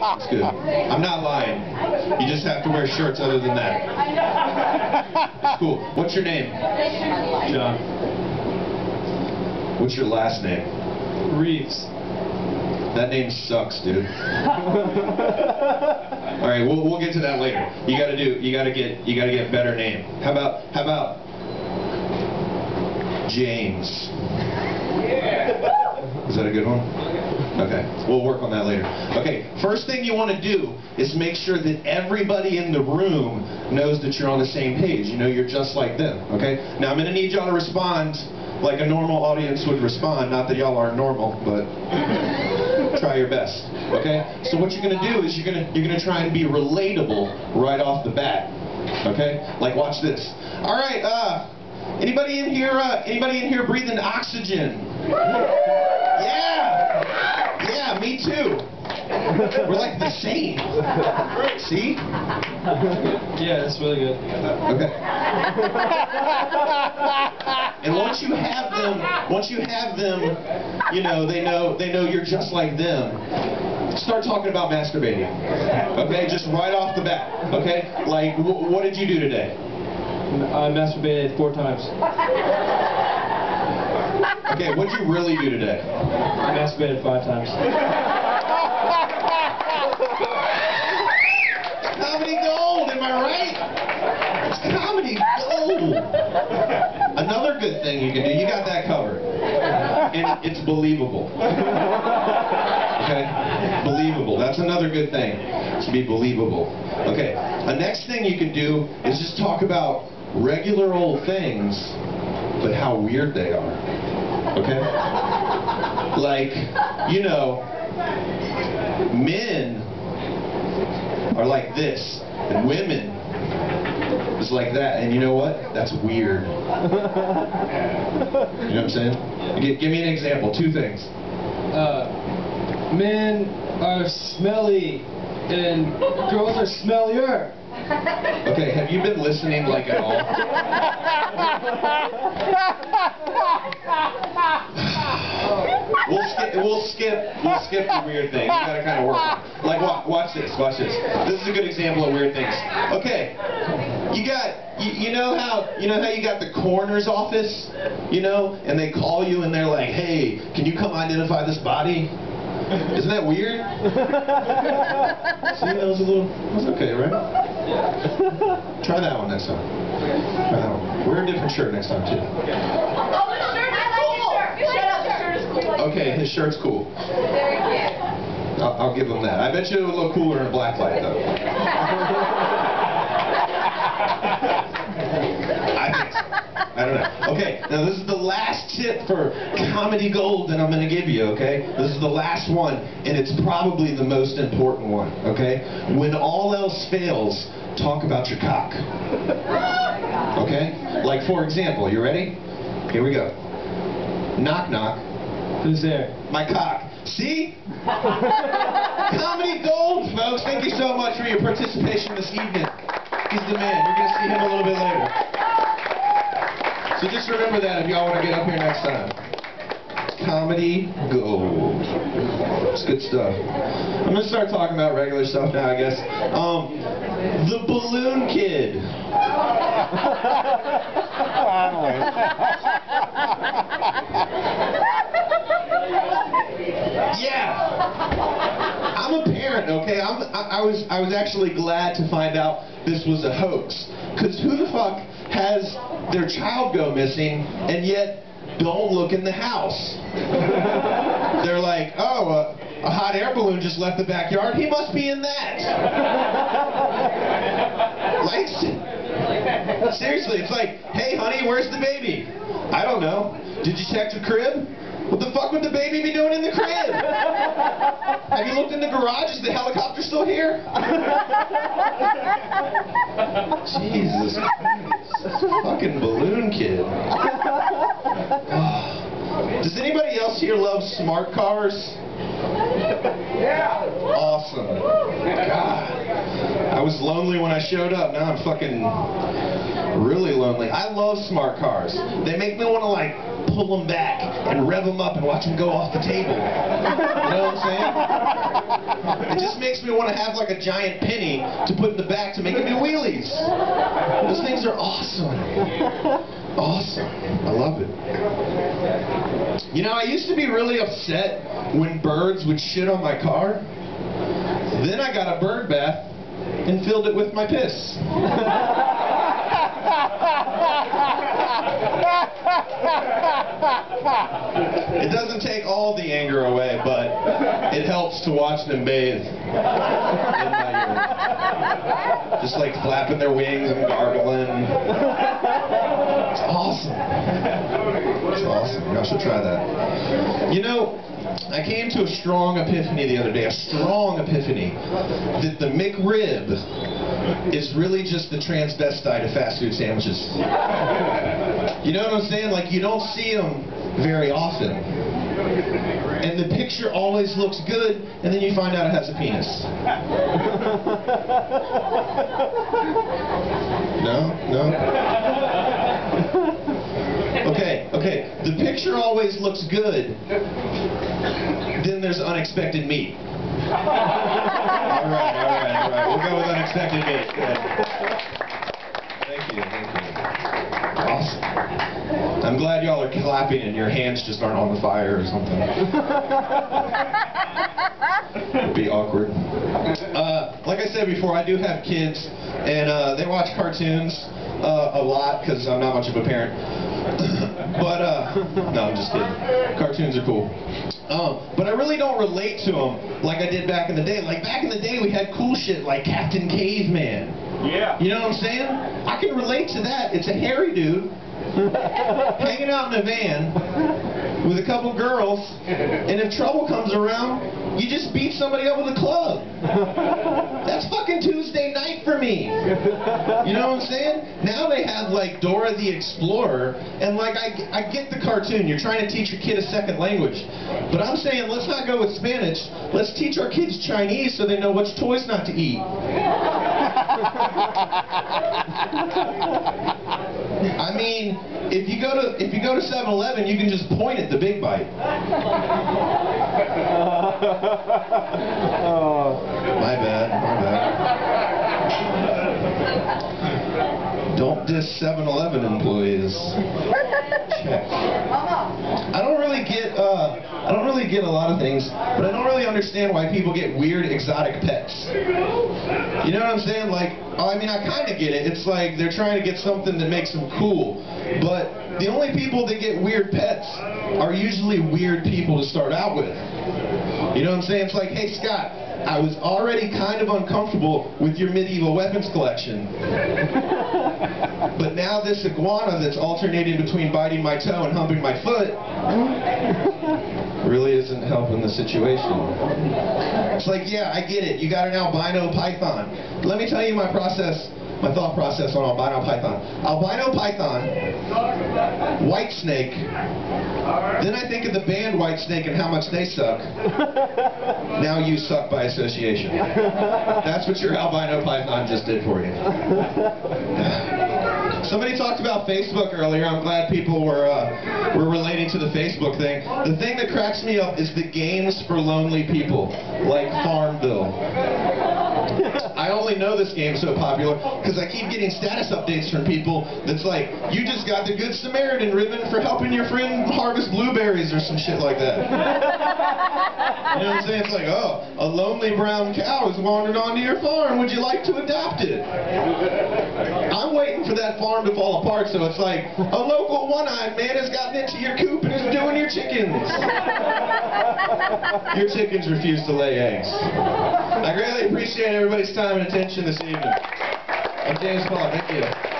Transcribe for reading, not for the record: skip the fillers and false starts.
It's good. I'm not lying. You just have to wear shirts other than that. It's cool. What's your name? John. What's your last name? Reeves. That name sucks, dude. All right, we'll get to that later. You gotta get better name. How about James? Yeah. Is that a good one? Okay, we'll work on that later. Okay, first thing you want to do is make sure that everybody in the room knows that you're on the same page. You know, you're just like them. Okay. Now I'm gonna need y'all to respond like a normal audience would respond. Not that y'all aren't normal, but try your best. Okay? So what you're gonna do is you're gonna try and be relatable right off the bat. Okay? Like watch this. All right, anybody in here breathing oxygen? Yeah! Yeah, me too. We're like the same. See? Yeah, that's really good. Okay. And once you have them, you know, they know you're just like them. Start talking about masturbating. Okay, just right off the bat. Okay, like what did you do today? I masturbated 4 times. Okay, what did you really do today? I masturbated 5 times. Comedy gold, am I right? It's comedy gold. Another good thing you can do, you got that covered. And it's believable. Okay? Believable. That's another good thing. To be believable. Okay. The next thing you can do is just talk about regular old things, but how weird they are. Okay? Like, you know, men are like this, and women is like that, and you know what? That's weird. You know what I'm saying? Give me an example. 2 things. Men are smelly, and girls are smellier. Okay, have you been listening like at all? We'll skip the weird things. You gotta kind of work on it. Like watch this. This is a good example of weird things. Okay, you know how you got the coroner's office, you know, and they call you and they're like, hey, can you come identify this body? Isn't that weird? See, that was okay, right? Yeah. Try that one next time. Try that one. Wear a different shirt next time, too. Okay, his shirt's cool. Very cute. I'll give him that. I bet you it would look cooler in a black light, though. I think so. I don't know. Okay, now this is the last tip for comedy gold that I'm going to give you, okay? This is the last one, and it's probably the most important one, okay? When all else fails, talk about your cock. Okay? Like, for example, you ready? Here we go. Knock, knock. Who's there? My cock. See? Comedy gold, folks. Thank you so much for your participation this evening. He's the man. You're going to see him a little bit later. So just remember that if y'all want to get up here next time. Comedy gold. It's good stuff. I'm going to start talking about regular stuff now, I guess. The balloon kid. Yeah. I'm a parent, okay? I was actually glad to find out this was a hoax. Because who the fuck has their child go missing and yet don't look in the house? They're like, oh, a hot air balloon just left the backyard. He must be in that. Like, seriously, it's like, hey, honey, where's the baby? I don't know. Did you check the crib? What the fuck would the baby be doing in the crib? Have you looked in the garage? Is the helicopter still here? Jesus Christ. Fucking balloon kid. Does anybody else here love smart cars? Yeah. Awesome. God. I was lonely when I showed up. Now I'm fucking really lonely. I love smart cars. They make me want to like pull them back and rev them up and watch them go off the table. You know what I'm saying? It just makes me want to have like a giant penny to put in the back to make it do wheelies. Those things are awesome. Awesome. I love it. You know, I used to be really upset when birds would shit on my car. Then I got a bird bath and filled it with my piss. It doesn't take all the anger away, but it helps to watch them bathe in my urine. Just like flapping their wings and gargling. It's awesome. It's awesome. Y'all should try that. You know, I came to a strong epiphany the other day, a strong epiphany, that the McRib is really just the transvestite of fast food sandwiches. You know what I'm saying? Like, you don't see them very often. And the picture always looks good, and then you find out it has a penis. No? No? Okay. The picture always looks good. Then there's unexpected meat. Alright. We'll go with unexpected meat. Good. Thank you. Awesome. I'm glad y'all are clapping and your hands just aren't on the fire or something. It'd be awkward. Like I said before, I do have kids, and they watch cartoons a lot because I'm not much of a parent. But, no, I'm just kidding. Cartoons are cool. But I really don't relate to them like I did back in the day. Like, back in the day, we had cool shit like Captain Caveman. Yeah. You know what I'm saying? I can relate to that. It's a hairy dude hanging out in a van with a couple girls, and if trouble comes around, you just beat somebody up with a club. That's fucking Tuesday night for me. You know what I'm saying? Now they have like Dora the Explorer, and like I get the cartoon. You're trying to teach your kid a second language. But I'm saying let's not go with Spanish. Let's teach our kids Chinese so they know which toys not to eat. I mean, if you go to 7-Eleven, you can just point at the Big Bite. My bad. Don't diss 7-Eleven employees. Check. I don't really get a lot of things, but I don't really understand why people get weird exotic pets. You know what I'm saying? Like, I mean, I kind of get it. It's like they're trying to get something that makes them cool. But the only people that get weird pets are usually weird people to start out with. You know what I'm saying? It's like, hey, Scott, I was already kind of uncomfortable with your medieval weapons collection. But now this iguana that's alternating between biting my toe and humping my foot really isn't helping the situation. It's like, yeah, I get it. You got an albino python. Let me tell you my thought process on albino python. Albino python, white snake, then I think of the band Whitesnake and how much they suck. Now you suck by association. That's what your albino python just did for you. Somebody talked about Facebook earlier. I'm glad people were relating to the Facebook thing. The thing that cracks me up is the games for lonely people, like Farmville. I only know this game so popular because I keep getting status updates from people that's like, you just got the Good Samaritan ribbon for helping your friend harvest blueberries or some shit like that. You know what I'm saying? It's like, oh, a lonely brown cow has wandered onto your farm. Would you like to adopt it? I'm waiting for that farm to fall apart, so it's like, a local one-eyed man has gotten into your coop and is doing your chickens. Your chickens refuse to lay eggs. I greatly appreciate everybody's time and attention this evening. I'm James Paulk. Thank you.